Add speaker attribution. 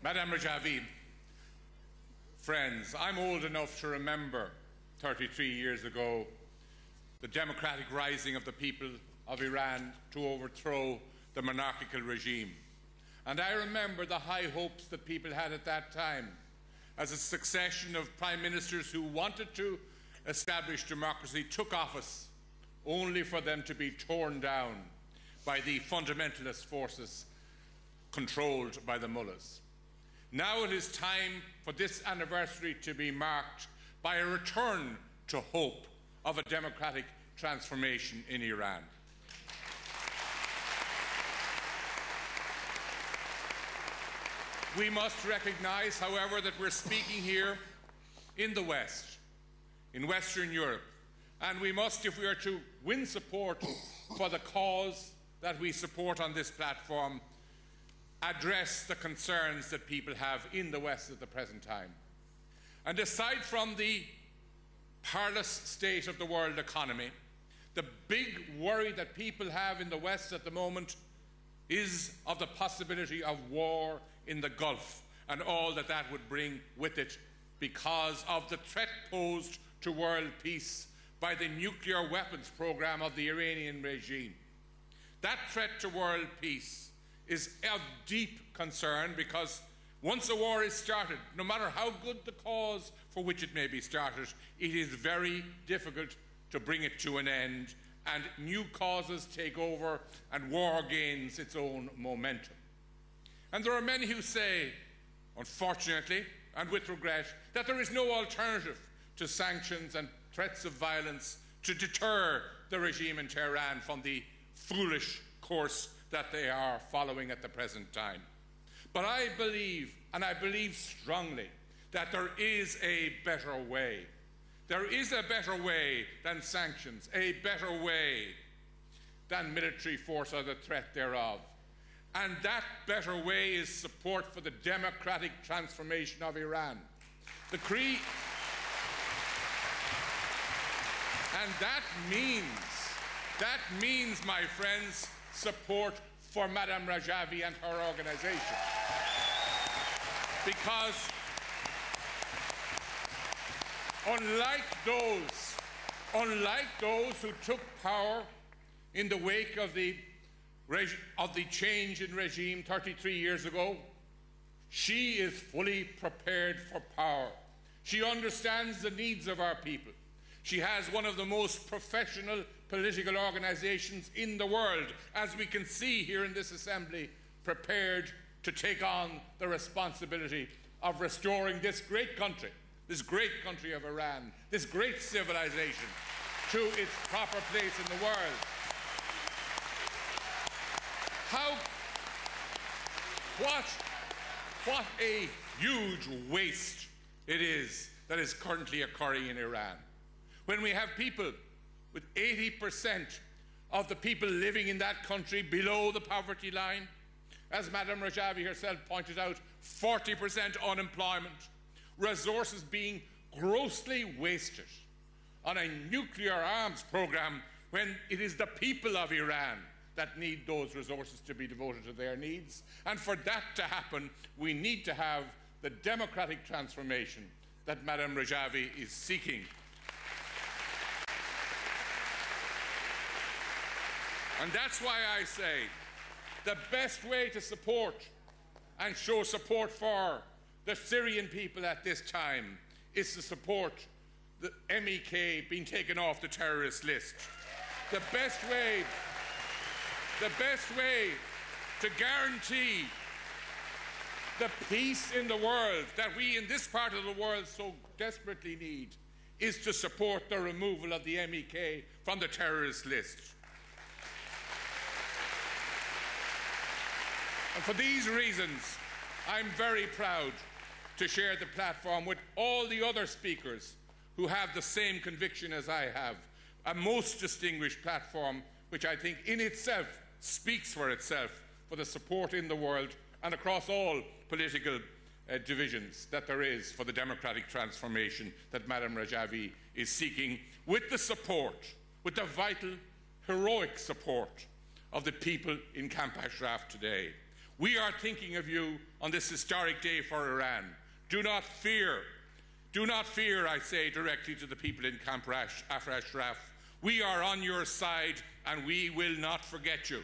Speaker 1: Madame Rajavi, friends, I'm old enough to remember 33 years ago the democratic rising of the people of Iran to overthrow the monarchical regime. And I remember the high hopes that people had at that time as a succession of prime ministers who wanted to establish democracy took office only for them to be torn down by the fundamentalist forces controlled by the mullahs. Now it is time for this anniversary to be marked by a return to hope of a democratic transformation in Iran. We must recognise, however, that we're speaking here in the West, in Western Europe, and we must, if we are to win support for the cause that we support on this platform, address the concerns that people have in the West at the present time. And aside from the perilous state of the world economy, the big worry that people have in the West at the moment is of the possibility of war in the Gulf and all that that would bring with it because of the threat posed to world peace by the nuclear weapons program of the Iranian regime. That threat to world peace is of deep concern because once a war is started, no matter how good the cause for which it may be started, it is very difficult to bring it to an end, and new causes take over and war gains its own momentum. And there are many who say, unfortunately and with regret, that there is no alternative to sanctions and threats of violence to deter the regime in Tehran from the foolish course that they are following at the present time. But I believe, and I believe strongly, that there is a better way. There is a better way than sanctions, a better way than military force or the threat thereof. And that better way is support for the democratic transformation of Iran. And that means, my friends, support for Madame Rajavi and her organisation. Because unlike those who took power in the wake of the change in regime 33 years ago, she is fully prepared for power. She understands the needs of our people. She has one of the most professional political organisations in the world, as we can see here in this assembly, prepared to take on the responsibility of restoring this great country of Iran, this great civilization, to its proper place in the world. What a huge waste it is that is currently occurring in Iran. When we have people with 80% of the people living in that country below the poverty line, as Madame Rajavi herself pointed out, 40% unemployment, resources being grossly wasted on a nuclear arms program when it is the people of Iran that need those resources to be devoted to their needs. And for that to happen, we need to have the democratic transformation that Madame Rajavi is seeking. And that's why I say the best way to support and show support for the Syrian people at this time is to support the MEK being taken off the terrorist list. The best way to guarantee the peace in the world that we in this part of the world so desperately need is to support the removal of the MEK from the terrorist list. And for these reasons, I'm very proud to share the platform with all the other speakers who have the same conviction as I have, a most distinguished platform which I think in itself speaks for itself for the support in the world and across all political divisions that there is for the democratic transformation that Madame Rajavi is seeking, with the support, with the vital, heroic support of the people in Camp Ashraf today. We are thinking of you on this historic day for Iran. Do not fear. Do not fear, I say directly to the people in Camp Ashraf. We are on your side and we will not forget you.